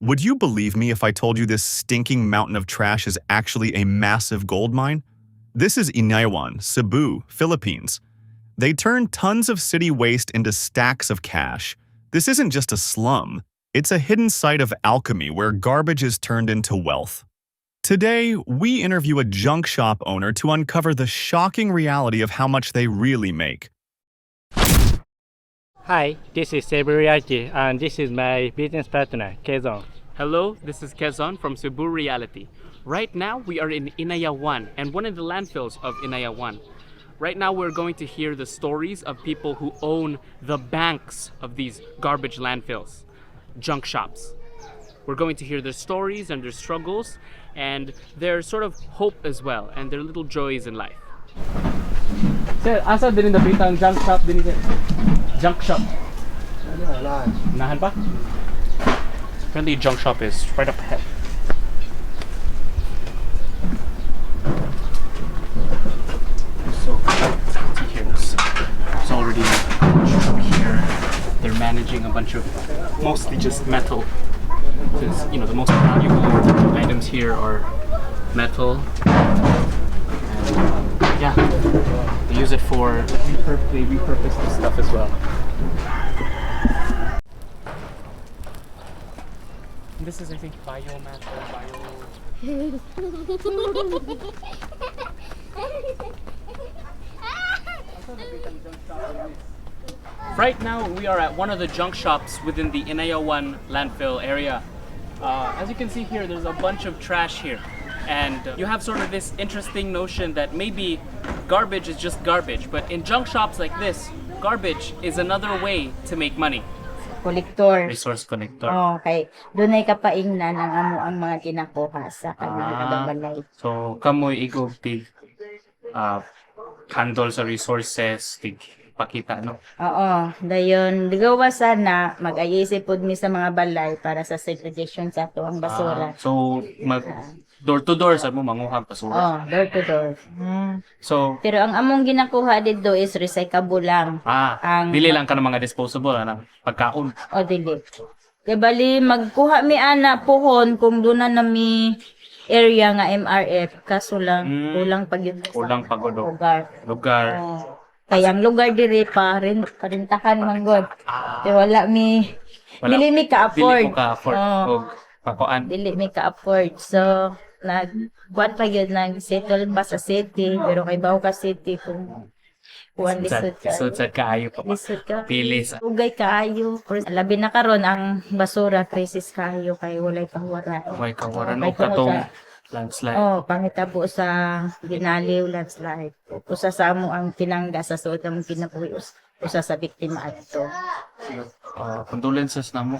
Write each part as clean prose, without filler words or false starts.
Would you believe me if I told you this stinking mountain of trash is actually a massive gold mine? This is Inaywan, Cebu, Philippines. They turn tons of city waste into stacks of cash. This isn't just a slum, it's a hidden site of alchemy where garbage is turned into wealth. Today, we interview a junk shop owner to uncover the shocking reality of how much they really make. Hi, this is Cebu Reality, and this is my business partner, Kezon. Hello, this is Kezon from Cebu Reality. Right now, we are in Inayawan and one of the landfills of Inayawan. Right now, we're going to hear the stories of people who own the banks of these garbage landfills, junk shops. We're going to hear their stories and their struggles and their sort of hope as well and their little joys in life. Sir, asa din napita ang junk shop din sir? Junk shop. Nahan pa? Apparently, junk shop is right up ahead. So, see here, there's already a bunch up here. They're managing a bunch of mostly just metal. Because, you know, the most valuable items here are metal. And, yeah, they use it for, they repurpose the stuff as well. This is, I think, biomass or Right now, we are at one of the junk shops within the Inayawan landfill area. As you can see here, there's a bunch of trash here. And you have sort of this interesting notion that maybe garbage is just garbage. But in junk shops like this, garbage is another way to make money. Kolektor. Resource connector. Oh, okay. Doon ay kapaingnan ang amo ang mga kinakuha sa kanilang balay. So, kamoy igog tig handle sa resources, tig pakita, no? Oo, dayon ligawa sana mag-ayisip pud mi sa mga balay para sa segregation sa ato ang basura. So, door to door sa mo manguhag basura. Oh, door to door. So, Pero ang among ginakuha dito is recyclable lang. dili lang ka ng mga disposable na pagkaon. O dili. Kay bali magkuha mi ana puhon kung doon na mi area nga MRF kaso lang kulang pag yun sa Kulang pagod lugar. lugar. Kaya ang lugar diri pa rin parintahan man god. Pero wala mi dili mi ka-afford. Dili ko ka-afford. Oo. Og pakuan. Dili mi ka-afford. So nagkuan pa yun nag-settle ba sa city pero kay bawo ka city kung kuan lisod ka. Lisod sa kaayo pa. Lisod ka. Pili sa Ugay kaayo. Labi na karon ang basura crisis kaayo kay walay pangwara. may kawaran May og katong tungod landslide. Oh, pangitabo sa ginaliw landslide. Usa sa amo ang tinangga sa suod ang kinabuhi usa sa biktima adto. Condolences na mo.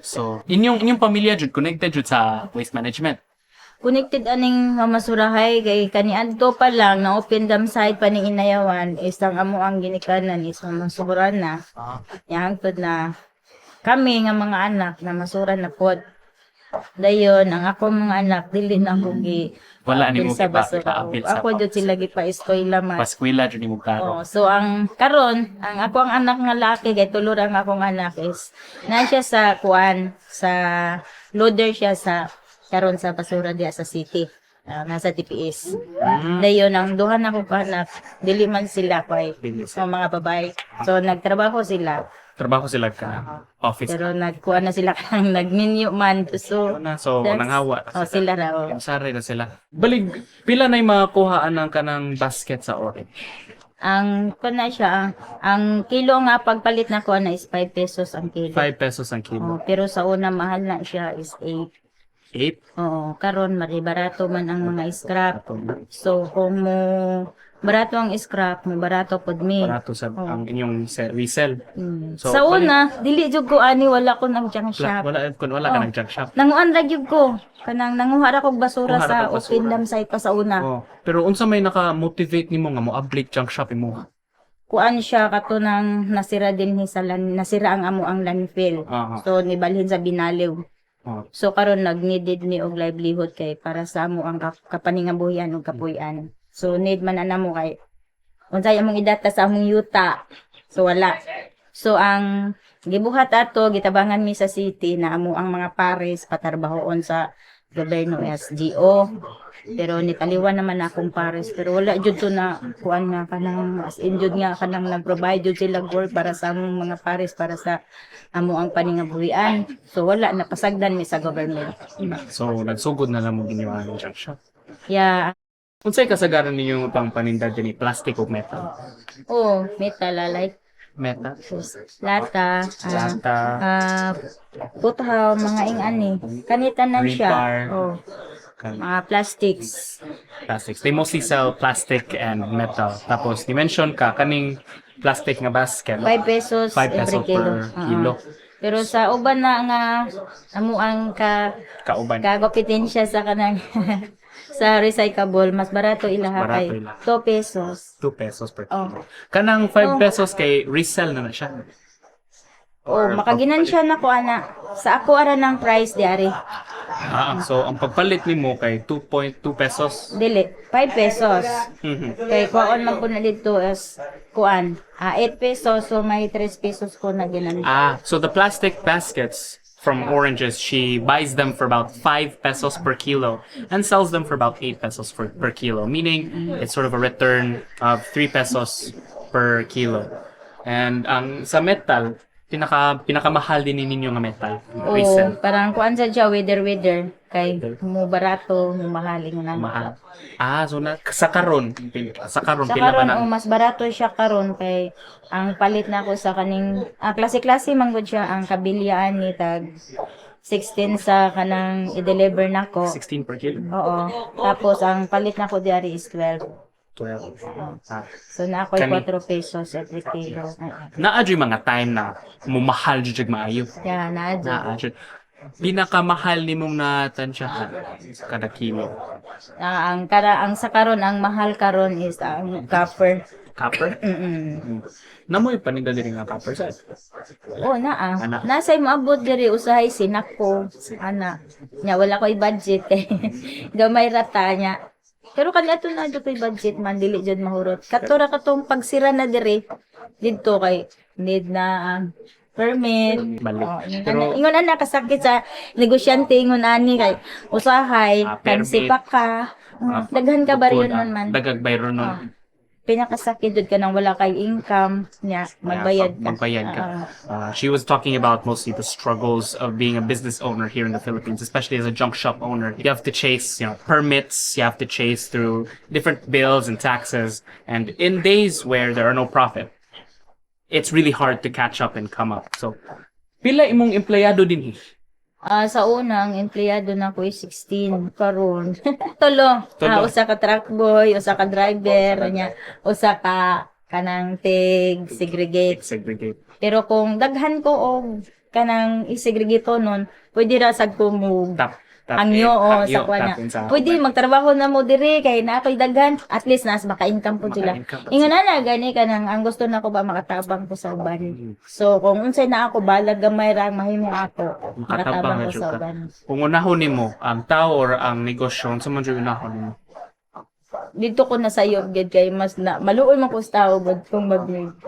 So, inyong pamilya jud connected jud sa waste management. Connected aning masurahay kay kaniadto pa lang na open dam site pa ni Inayawan isang amo ang ginikanan is masuran na. Yang tud na kami nga mga anak na masuran na pod. Dayon ang ako mga anak dili na ko gi Wala ni mo sa basura. gipaapil sa Ako jud sila gipa-eskwela man. paskwela jud ni mo Oh, karo. so ang karon ang ako ang anak nga laki kay tulor ang akong anak is na siya sa kuan sa loader siya sa karon sa basura diya sa city. Nasa TPS. Dayon ang duha na ko anak dili man sila kay sa mga babae. So nagtrabaho sila. Trabaho sila ka office. Pero nagkuan na sila kang nagminyo man so So, that's- nanghawa. Oh, sila ra. Oh. Sorry na sila. Balig, pila na yung makuhaan ng kanang basket sa orange? Ang kuna siya ang kilo nga pagpalit na ko na is 5 pesos ang kilo. 5 pesos ang kilo. Oh, pero sa una mahal na siya is 8. 8? Oo, karon barato man ang mga scrap. So kung mo barato ang scrap, mo barato pod mi. Barato sa ang inyong resell. So, sa una, dili jud ko ani wala ko nang junk shop. Wala ka ng junk shop. Nanguan ra gyud ko. Kanang nanguha ra kog basura Nanguha ra sa kog basura. open dam site pa sa una. Oh. Pero unsa may naka-motivate nimo nga mo update junk shop imo? Kuan siya kato nang nasira din nasira ang amo ang landfill. So nibalhin sa binaliw. So karon nag-needed ni og livelihood kay para sa amo ang kapaningabuhian ug kapuy-an. So need man ana mo kay unsay among idata sa among yuta. So wala. So ang gibuhat ato gitabangan mi sa city na amo ang mga pares patarbahoon sa gobyerno SGO. Pero nitaliwan naman akong pares pero wala jud to na kuan nga kanang as in jud nga kanang nag-provide jud sila work para sa among mga pares para sa amo ang paningabuhian. So wala napasagdan mi sa government. So nagsugod na lang mo ginyo ang junk shop. Yeah. Unsay kasagaran ninyo pang paninda dinhi, plastic o metal? Oh, metal like Metal. lata, Lata. putaw, mga ingani. Kanitanan siya. Rebar. Oh, Kan- mga plastics. Plastics. They mostly sell plastic and metal. Tapos, ni-mention ka, kaning plastic nga basket. 5 pesos 5 every pesos kilo. per kilo. Pero sa uban na nga amo ang Kauban. kagupitin siya sa kanang sa recyclable, mas barato ilaha Barato kay ila. 2 pesos. 2 pesos per Oh. kilo. Kanang 5 pesos kay resell na siya. Oh, makaginan siya na ko ana. Sa ako ara ng price diari. So ang pagpalit nimo kay 2.2 pesos. Dili, 5 pesos. Mhm. Kay kuan man ko na dito is kuan. 8 pesos so may 3 pesos ko na ginan. So the plastic baskets from oranges, she buys them for about 5 pesos per kilo and sells them for about 8 pesos per kilo, meaning it's sort of a return of 3 pesos per kilo. And ang sa metal, pinakamahal din ninyo nga metal. O Resell. parang kuan sa siya weather kay mo barato, mo mahaling na. Mahal. So sa karon Sa pila ba karon na? mas barato siya karon kay ang palit na ko sa kaning klase-klase man gud siya ang kabiliaan ni tag 16 sa kanang i-deliver nako. 16 per kilo. Oo. Tapos ang palit na ko diari is 12. 12. So na ako'y Kani- 4 pesos every kilo. Naadyo mga time na mumahal jud maayo. Yeah, naadyo. Naadyo. Pinakamahal nimong natansyahan kada kilo. Ang sa karon ang mahal karon is ang copper. Copper? Namoy paninda diri nga copper sa. Oh, Ana. Nasa'y maabot diri usahay sinak ko. Ana. Nya wala ko'y budget eh. Gamay rata niya. Pero kaniadto na jud ko'y budget man dili jud mahurot. Katura katong pagsira na diri didto kay need na permit. Balik. Pero ingon ana kasakit sa negosyante ingon ani kay usahay kan permit. sipak ka. Daghan ka ba rin man. Dagag bayro nun. Pinakasakit jud ka nang wala kay income nya magbayad ka. Magbayad ka. She was talking about mostly the struggles of being a business owner here in the Philippines, especially as a junk shop owner. You have to chase, permits. You have to chase through different bills and taxes. And in days where there are no profit, it's really hard to catch up and come up. So, pila imong empleyado din Sa unang empleyado na ko is 16 karon. Tulo. Usa ka truck boy, usa ka driver, nya usa ka kanang tig segregate. Segregate. Pero kung daghan ko og kanang i-segregate nun, pwede ra sad ko mo hangyo o sa kuha na. Pwede magtrabaho na mo diri kay na ako'y daghan. At least nas maka-income po sila. Ingon na gani kanang ang gusto na ko ba makatabang ko sa uban. So kung unsay na ako balag gamay ra mahimo ako makatabang ko sa uban. Kung unahon nimo ang tao or ang negosyo, unsa man jud unahon nimo? Dito ko na sayo gid kay mas na maluoy man ko sa tao bud kung mag-move.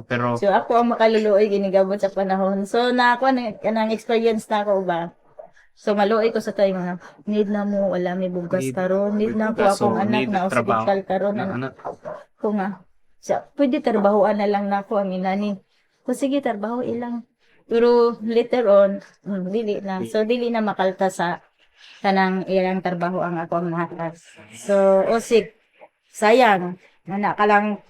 Pero So ako ang makaluluoy ginigabot sa panahon. So na ako kanang experience na ako ba. So maluoy ko sa tayo nga need na mo wala may bugas karon, need na ko akong anak na hospital karon anak ko nga. Siya, pwede trabahoan na lang nako ang inani. So sige trabaho ilang. Pero later on, dili na. So dili na makalta sa kanang ilang trabaho ang ako ang nahatas. So osik sayang anak ka lang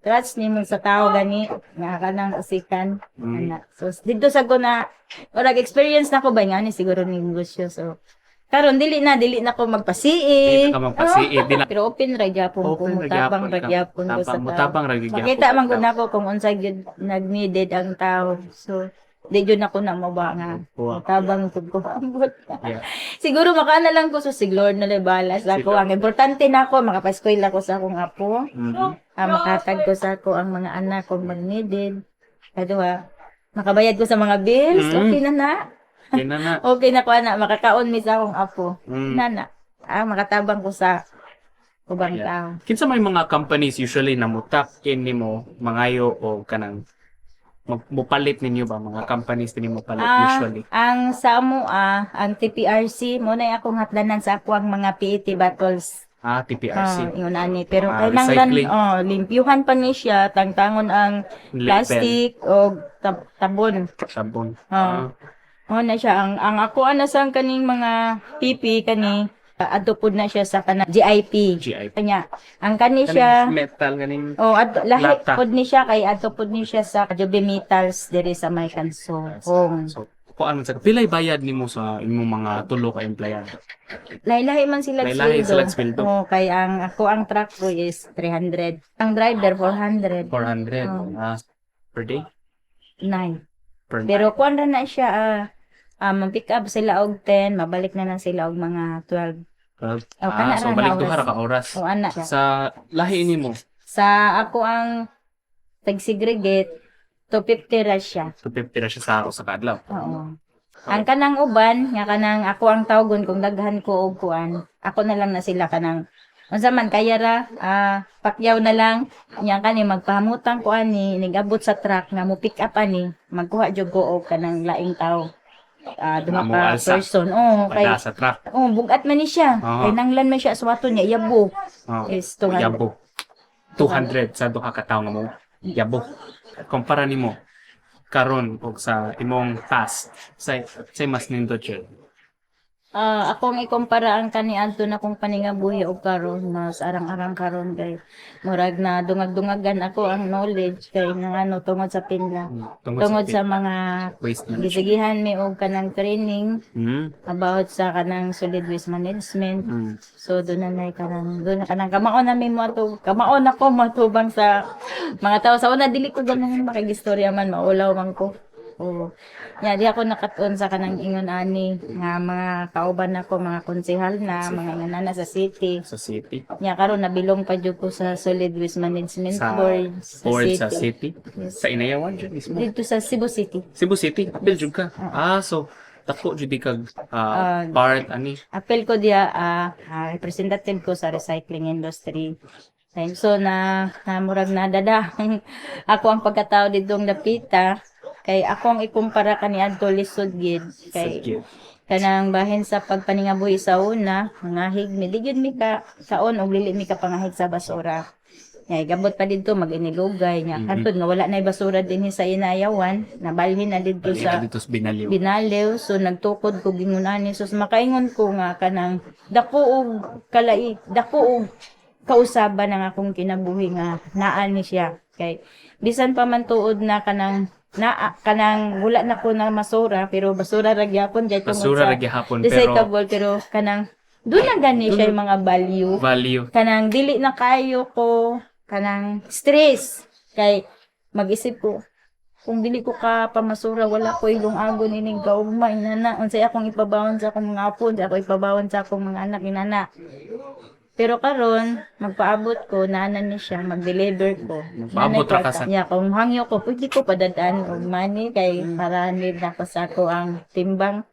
trust ni mo sa tao gani nga kanang usikan anak. So dito sa ko na orag experience na ko ba nga ni siguro ni negosyo. So karon dili na ko magpasii. Pero open ra gyapon ko mutabang ra gyapon ko sa tao. Mutabang ra gyapon. Makita man gud nako kung unsay gyud nag-needed ang tao. So di jud nako na mo ba nga mutabang jud ko. Siguro makaana lang ko so sig Lord na balas ako. Ang importante nako makapaskoil ako sa akong apo. Makatag ko sa ako ang mga anak kung mag-needed. Kadua, makabayad ko sa mga bills. Okay na na. Okay na ko ana makakaon mi sa akong apo. Nana. Makatabang ko sa ubang tao. Kinsa may mga companies usually na mutak in nimo mangayo o kanang Mupalit ninyo ba? Mga companies din mupalit usually? Ang sa amo ang TPRC mo na akong hatlanan sa ako ang mga PET bottles. TPRC. Yun ani. Pero Recycling. limpyuhan pa ni siya, tangtangon ang plastic o tabon. Sabon. Mo na siya ang ako anasang kaning mga PP kani adto pud na siya sa kana GIP. Kanya ang kani siya Metal ganing lahi lata. pud ni siya kay adto pud ni siya sa Joby Metals diri sa may kanso. So, kuan man sa pilay bayad nimo sa imong mga tulo ka empleyado? Lahi-lahi man sila Lahi-lahi sila sweldo. Kay ang truck ko is 300. Ang driver 400. 400 per day? 9. Per Pero kuan ra na siya mag-pick up sila og 10, mabalik na sila og mga 12. Kana so ra balik na duha ra oras. ka oras. Ana. Sa lahi nimo, Sa ako ang tag-segregate, 250 ra siya. 250 ra siya sa usa ka adlaw. Oo. Ang kanang uban, nga kanang ako ang tawgon kung daghan ko og kuan, ako na lang na sila kanang unsa man kaya ra, pakyaw na lang, nya kani magpahamutan ko ani, nigabot sa truck nga mo pick up ani, magkuha jud ko og kanang laing tawo. Duha Amo ka alsa. person. Kay Pada sa truck. bugat man ni siya. Kay nanglan man siya aswato niya, yabo. Is 200. Yabo. 200 sa duha ka tawo nga mo. Yabo. Kumpara nimo karon og sa imong task say mas nindot yun. Akong ikumpara ang kaniadto na kong paningabuhi og karon mas arang-arang karon kay murag na dungag-dungagan ako ang knowledge kay nang tungod sa pinla. Tungod sa mga waste management. gisigihan mi og kanang training about sa kanang solid waste management. So doon na kanang kamaon na mi mo ato kamaon ako matubang sa mga tao sa una dili ko ganang makigistorya man maulaw man ko. Di ako nakatuon sa kanang ingon ani nga mga kauban nako mga konsehal na mga nganana sa city. Sa city. Karon nabilong pa jud ko sa solid waste management Sa board sa city. Sa Inayawan jud mismo. dito sa Cebu City. Cebu City, bil jud ka. So dako jud kag part ani. Apel ko diya representative ko sa recycling industry. So na murag na dada ako ang pagkatao didong dapita kay ako ang ikumpara kaniadto lisod gid kay kanang bahin sa pagpaningabuhi sa una mangahig mi digid mi ka saon og dili mi ka pangahig sa basura. Gabot pa didto mag-inilugay nya katod nga wala nay basura dinhi sa Inayawan nabalhin na didto sa Binaliw. So nagtukod ko gingunani so makaingon ko nga kanang dako og kausaban ang akong kinabuhi nga naa ni siya kay bisan pa man tuod na kanang wala na ko na masura pero basura ra gyapon jay tungod sa recyclable pero kanang doon na gani siya yung mga value kanang dili na kayo ko kanang stress kay mag-isip ko kung dili ko ka pamasura wala ko ilong agon ining kaugmay nana unsay akong ipabawon sa akong mga apo ako ipabawon sa akong mga anak inana. Pero karon magpaabot ko nanan ni siya mag-deliver ko. Magpaabot ra ka sa kung hangyo ko pwede ko padadaan og money kay para need na ko sa ako ang timbang.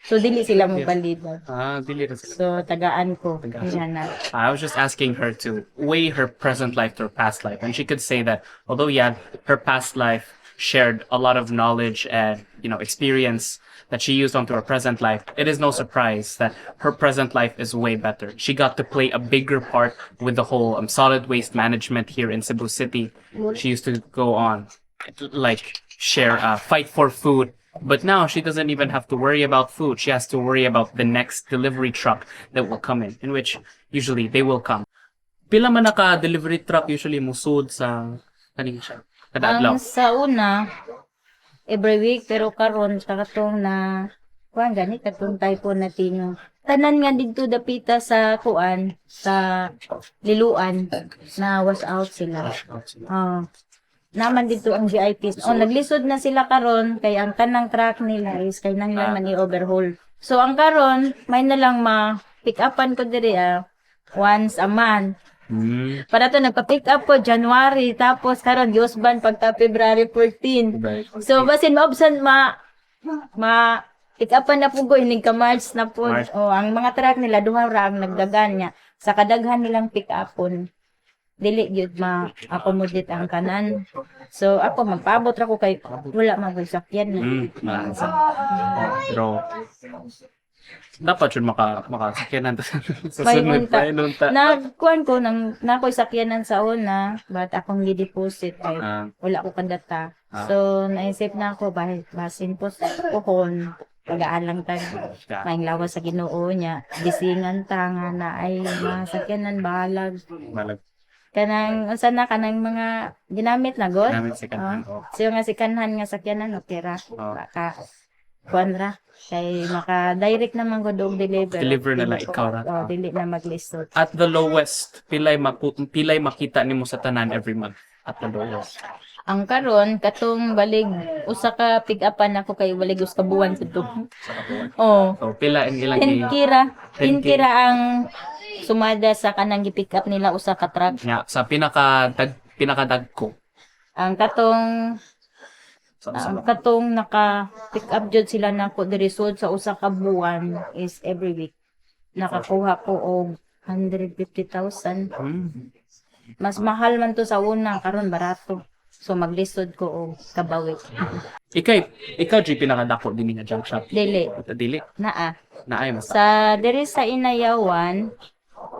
So dili sila mo palibot. Dili ra sila. So tagaan ko. Inana. I was just asking her to weigh her present life to her past life, and she could say that although her past life shared a lot of knowledge and experience that she used onto her present life, it is no surprise that her present life is way better. She got to play a bigger part with the whole solid waste management here in Cebu City. She used to go on share fight for food. But now she doesn't even have to worry about food. She has to worry about the next delivery truck that will come in which usually they will come. Pila man naka delivery truck usually musud sa kaning siya? Kada adlaw. Sa una every week pero karon sa katong na kuan gani katong typhoon na tinyo. Tanan nga didto dapita sa kuan sa liluan na was out sila. Naman dito ang GIPs. Naglisod na sila karon kay ang tanang truck nila is kay nang man i-overhaul. So ang karon may na lang ma-pick upan ko diri once a month. Para to nagpa-pick up ko January tapos karon giusban pagka February 14. So basin maobsan pick upan na po ko ining ka March na po. Ang mga truck nila duha ra ang nagdagan niya sa kadaghan nilang pick upon. dili gyud ma-accommodate ang kanan. So ako magpaabot ra ko kay wala man koy sakyan na. Malansa. Pero dapat yun makasakyanan sa May sunod unta. pa unta. Nagkuan ko nang nakoy sakyanan sa una, but akong gi-deposit ay wala ko kadata. So naisip na ako basin po sa pohon pagaan lang tag maing lawas sa Ginoo niya gisingan ta nga na ay masakyanan balag Malag kanang unsa na kanang mga ginamit na god. namin si Kanhan. So nga sikanhan nga sakyanan okay ra. Ka kuan ra kay maka direct naman gud og Deliver na lang ikaw ra. Dili na maglisod. At the lowest, pilay makita nimo sa tanan every month. At the lowest. Ang karon katong balig usa ka pick-upan ako kay balig us ka buwan sa to. Oh, So pila ang ilang 10 kira. 10 kira ang sumada sa kanang gi-pick up nila usa ka truck. nga sa pinakadagko. Ang katong naka pick up jud sila nako diri sud sa usa ka buwan is every week. Nakakuha ko og 150,000. Mas mahal man to sa una karon barato. So maglisod ko og kabawi. Ikaw G pinakadako din nga junk shop. Dili Dili naa. naay mas. Sa diri sa Inayawan,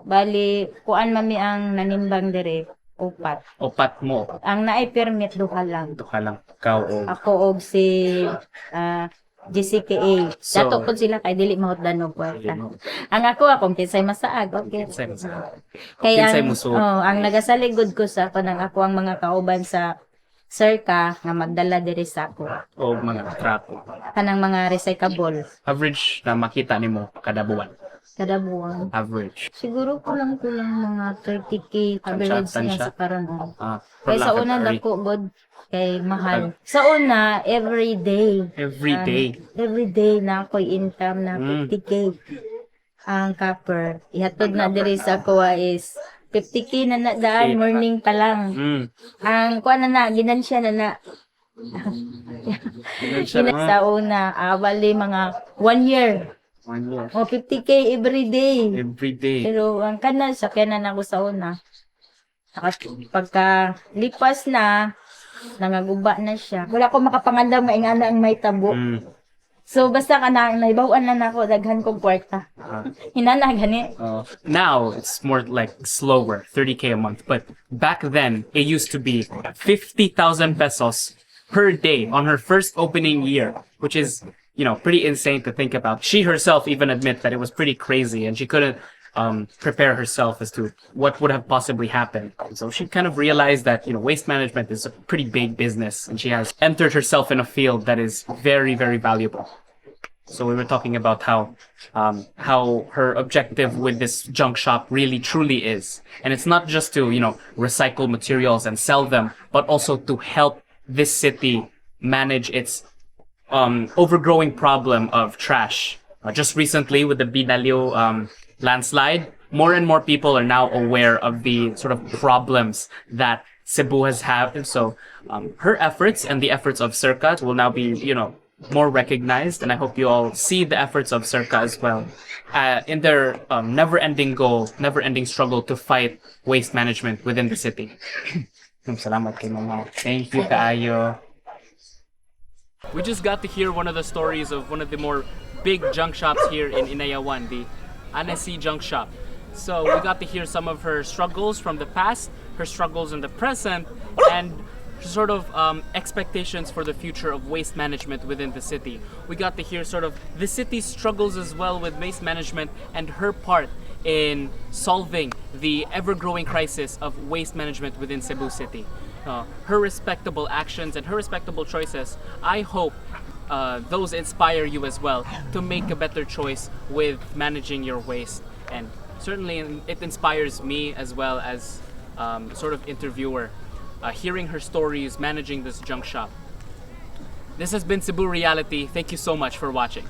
bali kuan mami ang nanimbang diri upat. Opat mo. Ang naay permit duha lang. Duha lang ikaw o Ako og si GCKA. So- Dato po sila kay dili mahutdan og kwarta. Ang akong kinsay masaag, okay. Kay Kinsay ang musuot. ang nagasaligod ko sa kanang ako ang mga kauban sa Circa nga magdala diri sa ako. o mga trapo. Kanang mga recyclable Average na makita nimo kada buwan. kada buwan. Average. Siguro kulang mga 30K average Tansya. na sa karon. Per Kay sa lakad una per week. dako god kay mahal. Sa una every day. Every day. Every day na ako'y income na 50K. Ang copper. Ihatod na diri sa kuha is 50K na nadaan morning pa lang. Ang kuha na ginansya na sa una, bali mga 1 year. 1 year. O 50K every day. Every day. Pero ang kanal, sakyanan ako sa una. Pagka lipas na, nangaguba na siya. Wala ko makapangandam nga ingana ang may tabo. So basta ka na, naibawaan na nako daghan kong kwarta. Hinana gani. Now it's more like slower, 30K a month. But back then, it used to be 50,000 pesos per day on her first opening year, which is, pretty insane to think about. She herself even admit that it was pretty crazy and she couldn't prepare herself as to what would have possibly happened. So she kind of realized that, waste management is a pretty big business and she has entered herself in a field that is very, very valuable. So we were talking about how her objective with this junk shop really truly is. And it's not just to, recycle materials and sell them, but also to help this city manage its overgrowing problem of trash. Just recently with the Binalio landslide, more and more people are now aware of the sort of problems that Cebu has had. So her efforts and the efforts of Circa will now be, more recognized. And I hope you all see the efforts of Circa as well in their never-ending goal, never-ending struggle to fight waste management within the city. Salamat kay Mama. Thank you, kaayo. We just got to hear one of the stories of one of the more big junk shops here in Inayawan, the Annecy Junk Shop. So we got to hear some of her struggles from the past, her struggles in the present, and sort of expectations for the future of waste management within the city. We got to hear sort of the city's struggles as well with waste management and her part in solving the ever-growing crisis of waste management within Cebu City. Her respectable actions and her respectable choices, I hope those inspire you as well to make a better choice with managing your waste. And certainly it inspires me as well as sort of interviewer, hearing her stories, managing this junk shop. This has been Cebu Reality. Thank you so much for watching.